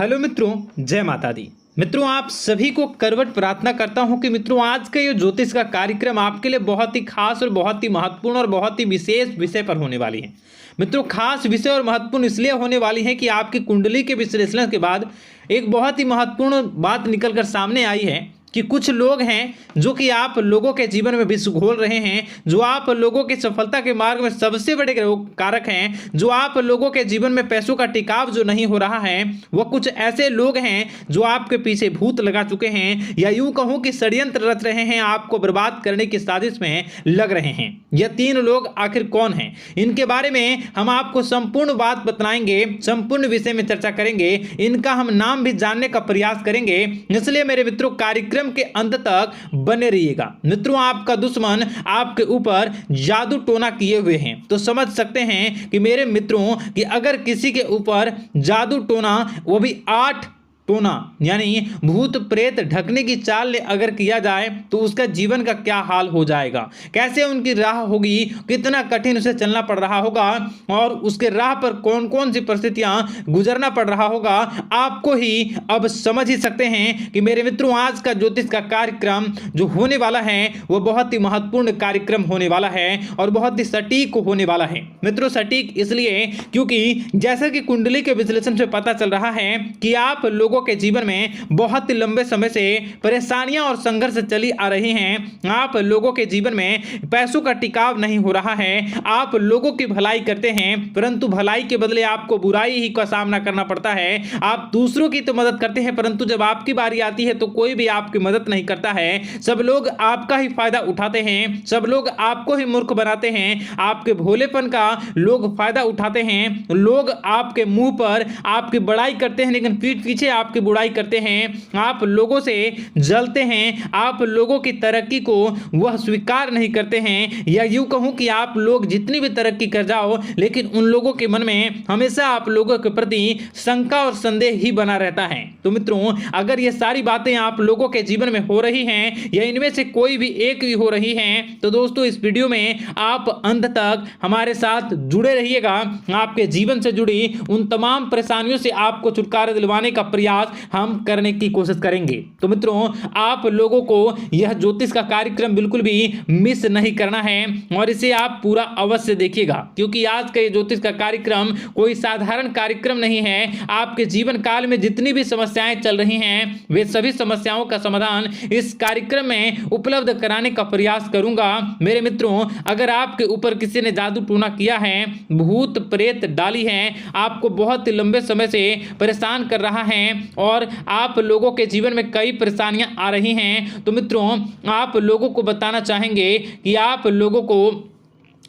Hello मित्रों, जय माता दी। मित्रों, आप सभी को करवट प्रार्थना करता हूं कि मित्रों आज का ये ज्योतिष का कार्यक्रम आपके लिए बहुत ही खास और बहुत ही महत्वपूर्ण और बहुत ही विशेष विषय पर होने वाली है। मित्रों, खास विषय और महत्वपूर्ण इसलिए होने वाली है कि आपकी कुंडली के विश्लेषण के बाद एक बहुत ही महत्वपूर्ण बात निकलकर सामने आई है कि कुछ लोग हैं जो कि आप लोगों के जीवन में विष घोल रहे हैं, जो आप लोगों की सफलता के मार्ग में सबसे बड़े कारक हैं, जो आप लोगों के जीवन में पैसों का टिकाव जो नहीं हो रहा है, वह कुछ ऐसे लोग हैं जो आपके पीछे भूत लगा चुके हैं या यूं कहूं कि षड्यंत्र रच रहे हैं, आपको बर्बाद करने की साजिश में लग रहे हैं। यह तीन लोग आखिर कौन हैं, इनके बारे में हम आपको संपूर्ण बात बताएंगे, संपूर्ण विषय में चर्चा करेंगे, इनका हम नाम भी जानने का प्रयास करेंगे। इसलिए मेरे मित्रों, कार्यक्रम के अंत तक बने रहिएगा। मित्रों, आपका दुश्मन आपके ऊपर जादू टोना किए हुए हैं, तो समझ सकते हैं कि मेरे मित्रों कि अगर किसी के ऊपर जादू टोना, वो भी 8 टोना यानी भूत प्रेत ढकने की चाल अगर किया जाए तो उसका जीवन का क्या हाल हो जाएगा, कैसे उनकी राह होगी, कितना कठिन उसे चलना पड़ रहा होगा और उसके राह पर कौन कौन सी परिस्थितियां गुजरना पड़ रहा होगा, आपको ही अब समझ ही सकते हैं कि मेरे मित्रों आज का ज्योतिष का कार्यक्रम जो होने वाला है वह बहुत ही महत्वपूर्ण कार्यक्रम होने वाला है और बहुत ही सटीक होने वाला है। मित्रों, सटीक इसलिए क्योंकि जैसा कि कुंडली के विश्लेषण से पता चल रहा है कि आप लोगों के जीवन में बहुत ही लंबे समय से परेशानियां और संघर्ष चली आ रही हैं। आप लोगों के जीवन में पैसों का टिकाव नहीं हो रहा है। आप लोगों की भलाई करते हैं परंतु भलाई के बदले आपको बुराई ही का सामना करना पड़ता है। आप दूसरों की तो मदद करते हैं परंतु जब आपकी बारी आती है तो कोई भी आपकी मदद नहीं करता है। सब लोग आपका ही फायदा उठाते हैं, सब लोग आपको ही मूर्ख बनाते हैं, आपके भोलेपन का लोग फायदा उठाते हैं। लोग आपके मुंह पर आपकी बड़ाई करते हैं लेकिन पीठ पीछे आपकी बुराई करते हैं। आप लोगों से जलते हैं, आप लोगों की तरक्की को वह स्वीकार नहीं करते हैं, या यूं कहूं कि आप लोग जितनी भी तरक्की कर जाओ लेकिन उन लोगों के मन में हमेशा आप लोगों के प्रति शंका और संदेह ही बना रहता है। तो मित्रों, अगर ये सारी बातें आप लोगों के जीवन में हो रही हैं या इनमें से कोई भी एक भी हो रही हैं तो दोस्तों इस वीडियो में आप अंत तक हमारे साथ जुड़े रहिएगा। आपके जीवन से जुड़ी उन तमाम परेशानियों से आपको छुटकारा दिलवाने का प्रयास हम करने की कोशिश करेंगे। तो मित्रों, आप लोगों को यह ज्योतिष का कार्यक्रम बिल्कुल भी मिस नहीं करना है और इसे आप पूरा अवश्य देखिएगा क्योंकि आज का ये ज्योतिष का कार्यक्रम कोई साधारण कार्यक्रम नहीं है। आपके जीवन काल में जितनी भी समस्याएं चल रही हैं वे सभी समस्याओं का समाधान इस कार्यक्रम में उपलब्ध कराने का प्रयास करूंगा। मेरे मित्रों, अगर आपके ऊपर किसी ने जादू टोना किया है, भूत प्रेत डाली है, आपको बहुत ही लंबे समय से परेशान कर रहा है और आप लोगों के जीवन में कई परेशानियां आ रही हैं, तो मित्रों आप लोगों को बताना चाहेंगे कि आप लोगों को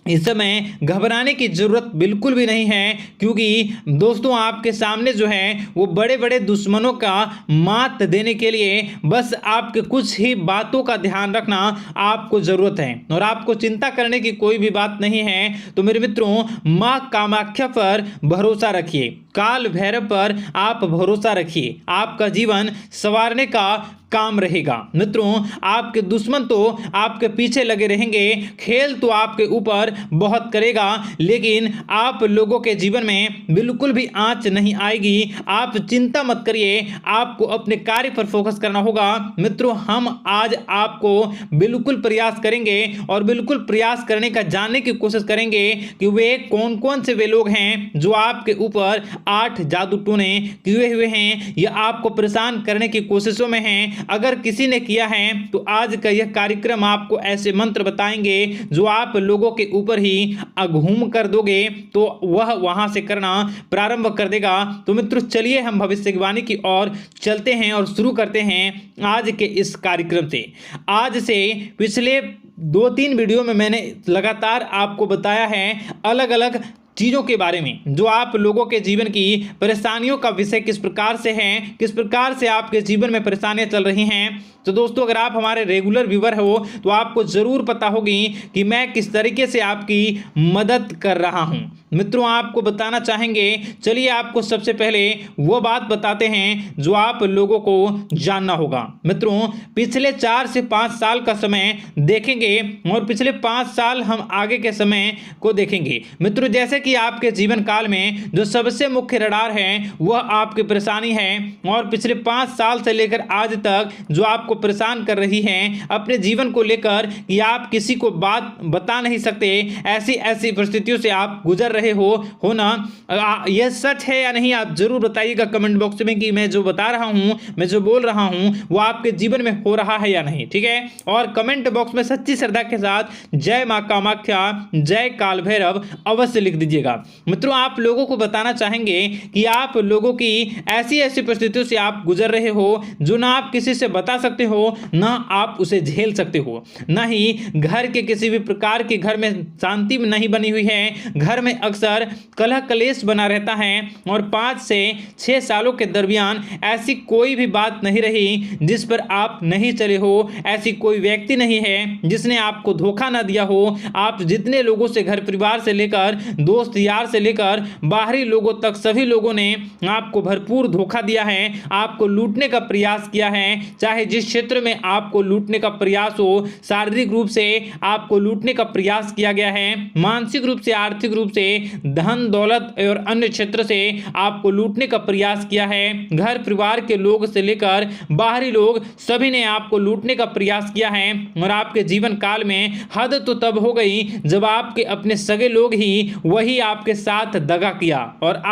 इस समय घबराने की जरूरत बिल्कुल भी नहीं है क्योंकि दोस्तों आपके सामने जो है वो बड़े बड़े दुश्मनों का मात देने के लिए बस आपके कुछ ही बातों का ध्यान रखना आपको जरूरत है और आपको चिंता करने की कोई भी बात नहीं है। तो मेरे मित्रों, मां कामाख्या पर भरोसा रखिए, काल भैरव पर आप भरोसा रखिए, आपका जीवन संवारने का काम रहेगा। मित्रों, आपके दुश्मन तो आपके पीछे लगे रहेंगे, खेल तो आपके ऊपर बहुत करेगा लेकिन आप लोगों के जीवन में बिल्कुल भी आंच नहीं आएगी। आप चिंता मत करिए, आपको अपने कार्य पर फोकस करना होगा। मित्रों, हम आज आपको बिल्कुल प्रयास करेंगे और बिल्कुल प्रयास करने का जानने की कोशिश करेंगे कि वे कौन कौन से वे लोग हैं जो आपके ऊपर 8 जादू टोने किए हुए हैं या आपको परेशान करने की कोशिशों में हैं। अगर किसी ने किया है तो आज का यह कार्यक्रम आपको ऐसे मंत्र बताएंगे जो आप लोगों के ऊपर ही अघूम कर दोगे तो वह वहां से करना प्रारंभ कर देगा। तो मित्रों, चलिए हम भविष्यवाणी की ओर चलते हैं और शुरू करते हैं आज के इस कार्यक्रम से। आज से पिछले 2-3 वीडियो में मैंने लगातार आपको बताया है अलग अलग चीज़ों के बारे में जो आप लोगों के जीवन की परेशानियों का विषय किस प्रकार से है, किस प्रकार से आपके जीवन में परेशानियां चल रही हैं। तो दोस्तों, अगर आप हमारे रेगुलर व्यूअर हो तो आपको ज़रूर पता होगी कि मैं किस तरीके से आपकी मदद कर रहा हूं। मित्रों, आपको बताना चाहेंगे, चलिए आपको सबसे पहले वो बात बताते हैं जो आप लोगों को जानना होगा। मित्रों, पिछले 4 से 5 साल का समय देखेंगे और पिछले 5 साल हम आगे के समय को देखेंगे। मित्रों, जैसे कि आपके जीवन काल में जो सबसे मुख्य रडार है वह आपकी परेशानी है, और पिछले 5 साल से लेकर आज तक जो आपको परेशान कर रही है अपने जीवन को लेकर कि आप किसी को बात बता नहीं सकते, ऐसी ऐसी परिस्थितियों से आप गुजर रहे हो ना। यह सच है या नहीं, आप जरूर बताइएगा कमेंट बॉक्स में कि मैं जो बता रहा हूं, मैं जो बोल रहा हूं वो आपके जीवन में हो रहा है या नहीं, ठीक है। और कमेंट बॉक्स में सच्ची श्रद्धा के साथ जय मां कामाख्या, जय काल भैरव अवश्य लिख दीजिएगा। मित्रों, आप लोगों को बताना चाहेंगे कि आप लोगों की ऐसी ऐसी परिस्थितियों से आप गुजर रहे हो जो ना आप किसी से बता सकते हो, ना आप उसे झेल सकते हो, ना ही घर के किसी भी प्रकार के घर में शांति नहीं बनी हुई है। घर में अक्सर कलह कलेश बना रहता है, और 5 से 6 सालों के दरमियान ऐसी कोई भी बात नहीं रही जिस पर आप नहीं चले हो, ऐसी कोई व्यक्ति नहीं है जिसने आपको धोखा ना दिया हो। आप जितने लोगों से, घर परिवार से लेकर दोस्त यार से लेकर बाहरी लोगों तक, सभी लोगों ने आपको भरपूर धोखा दिया है, आपको लूटने का प्रयास किया है। चाहे जिस क्षेत्र में आपको लूटने का प्रयास हो, शारीरिक रूप से आपको लूटने का प्रयास किया गया है, मानसिक रूप से, आर्थिक रूप से, धन दौलत और अन्य क्षेत्र से आपको लूटने का प्रयास किया है। घर परिवार के लोग से लेकर बाहरी लोग सभी ने आपको लूटने का प्रयास किया है, और आपके जीवन काल में हद तो तब हो गई जब आपके अपने सगे लोग ही वही आपके साथ दगा किया, और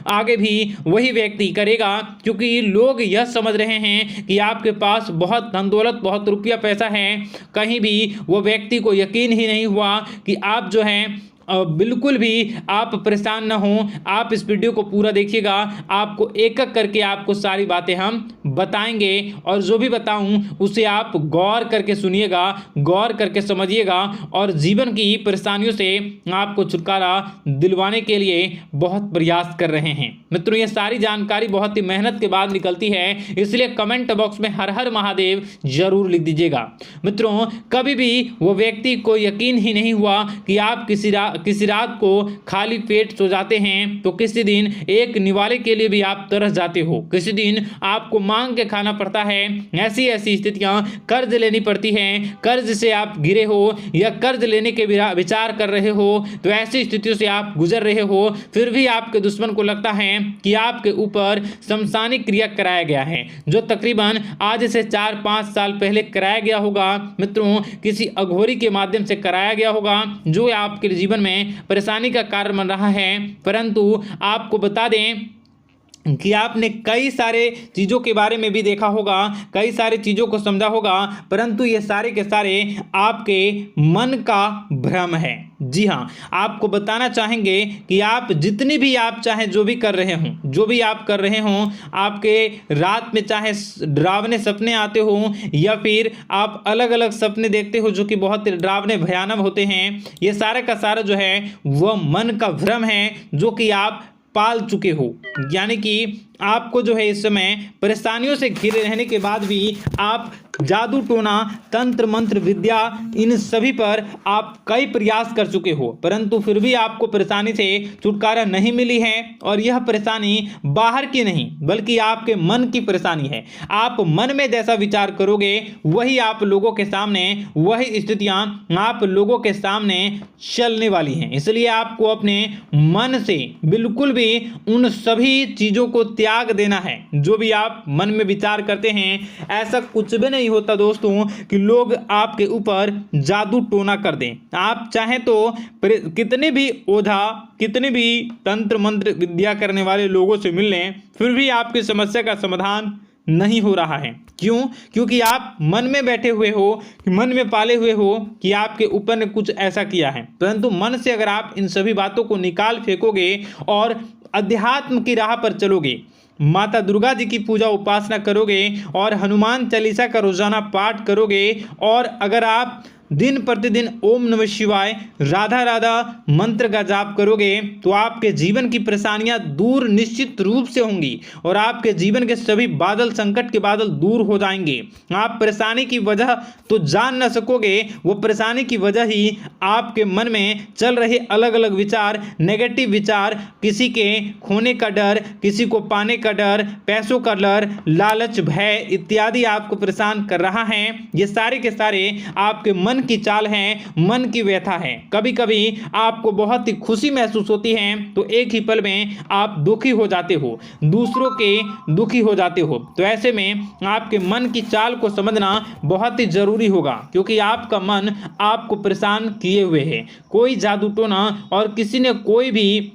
आगे भी वही व्यक्ति करेगा, क्योंकि लोग यह समझ रहे हैं कि आपके पास बहुत धन दौलत, बहुत रुपया पैसा है। कहीं भी वो व्यक्ति को यकीन ही नहीं हुआ कि आप जो हैं बिल्कुल भी आप परेशान ना हो। आप इस वीडियो को पूरा देखिएगा, आपको एक एक करके आपको सारी बातें हम बताएंगे, और जो भी बताऊं उसे आप गौर करके सुनिएगा, गौर करके समझिएगा, और जीवन की परेशानियों से आपको छुटकारा दिलवाने के लिए बहुत प्रयास कर रहे हैं। मित्रों, ये सारी जानकारी बहुत ही मेहनत के बाद निकलती है, इसलिए कमेंट बॉक्स में हर हर महादेव जरूर लिख दीजिएगा। मित्रों, कभी भी वो व्यक्ति को यकीन ही नहीं हुआ कि आप किसी रात को खाली पेट सो जाते हैं, तो किसी दिन एक निवाले के लिए भी आप तरस जाते हो, किसी दिन आपको मांग के खाना पड़ता है। ऐसी ऐसी स्थितियां, कर्ज लेनी पड़ती हैं, कर्ज से आप घिरे हो या कर्ज लेने के विचार कर रहे हो, तो ऐसी स्थितियों से आप गुजर रहे हो। फिर भी आपके दुश्मन को लगता है कि आपके ऊपर शमशानी क्रिया कराया गया है, जो तकरीबन आज से 4-5 साल पहले कराया गया होगा। मित्रों, किसी अघोरी के माध्यम से कराया गया होगा, जो आपके जीवन में परेशानी का कारण बन रहा है। परंतु आपको बता दें कि आपने कई सारे चीज़ों के बारे में भी देखा होगा, कई सारी चीज़ों को समझा होगा, परंतु ये सारे के सारे आपके मन का भ्रम है। जी हाँ, आपको बताना चाहेंगे कि आप जितनी भी आप चाहे जो भी कर रहे हों, जो भी आप कर रहे हों, आपके रात में चाहे डरावने सपने आते हों या फिर आप अलग अलग सपने देखते हो जो कि बहुत डरावने भयानक होते हैं, ये सारे का सारा जो है वह मन का भ्रम है जो कि आप पाल चुके हो। यानी कि आपको जो है इस समय परेशानियों से घिरे रहने के बाद भी आप जादू टोना, तंत्र मंत्र विद्या, इन सभी पर आप कई प्रयास कर चुके हो, परंतु फिर भी आपको परेशानी से छुटकारा नहीं मिली है। और यह परेशानी बाहर की नहीं बल्कि आपके मन की परेशानी है। आप मन में जैसा विचार करोगे वही आप लोगों के सामने, वही स्थितियां आप लोगों के सामने चलने वाली हैं। इसलिए आपको अपने मन से बिल्कुल भी उन सभी चीज़ों को त्याग देना है जो भी आप मन में विचार करते हैं। ऐसा कुछ भी नहीं होता दोस्तों कि लोग आपके ऊपर जादू टोना कर दें। आप चाहें तो कितने भी ओझा, कितने भी तंत्र मंत्र विद्या करने वाले लोगों से मिल लें, फिर भी आपकी समस्या का समाधान नहीं हो रहा है। क्यों? क्योंकि आप मन में बैठे हुए हो, मन में पाले हुए हो कि आपके ऊपर ने कुछ ऐसा किया है। परंतु मन से अगर आप इन सभी बातों को निकाल फेंकोगे और अध्यात्म की राह पर चलोगे, माता दुर्गा जी की पूजा उपासना करोगे और हनुमान चालीसा का रोजाना पाठ करोगे, और अगर आप दिन प्रतिदिन ओम नमः शिवाय, राधा राधा मंत्र का जाप करोगे, तो आपके जीवन की परेशानियां दूर निश्चित रूप से होंगी और आपके जीवन के सभी बादल, संकट के बादल दूर हो जाएंगे। आप परेशानी की वजह तो जान न सकोगे, वो परेशानी की वजह ही आपके मन में चल रहे अलग अलग विचार, नेगेटिव विचार, किसी के खोने का डर, किसी को पाने का डर, पैसों का डर, लालच, भय इत्यादि आपको परेशान कर रहा है। ये सारे के सारे आपके मन मन की चाल है, मन की व्यथा है। कभी कभी आपको बहुत ही खुशी महसूस होती है तो एक ही पल में आप दुखी हो जाते हो, दूसरों के दुखी हो जाते हो। तो ऐसे में आपके मन की चाल को समझना बहुत ही जरूरी होगा, क्योंकि आपका मन आपको परेशान किए हुए है। कोई जादू टोना और किसी ने कोई भी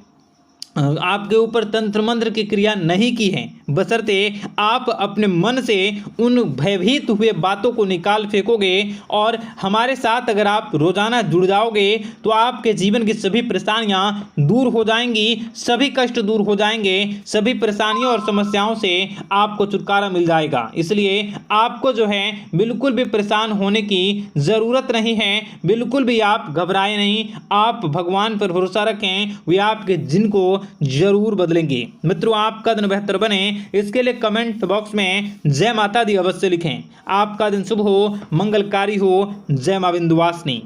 आपके ऊपर तंत्र मंत्र की क्रिया नहीं की है, बशर्ते आप अपने मन से उन भयभीत हुए बातों को निकाल फेंकोगे। और हमारे साथ अगर आप रोजाना जुड़ जाओगे तो आपके जीवन की सभी परेशानियां दूर हो जाएंगी, सभी कष्ट दूर हो जाएंगे, सभी परेशानियों और समस्याओं से आपको छुटकारा मिल जाएगा। इसलिए आपको जो है बिल्कुल भी परेशान होने की ज़रूरत नहीं है, बिल्कुल भी आप घबराए नहीं। आप भगवान पर भरोसा रखें, वे आपके जिनको जरूर बदलेंगे। मित्रों, आपका दिन बेहतर बने इसके लिए कमेंट बॉक्स में जय माता दी अवश्य लिखें। आपका दिन शुभ हो, मंगलकारी हो। जय मां विंध्यवासिनी।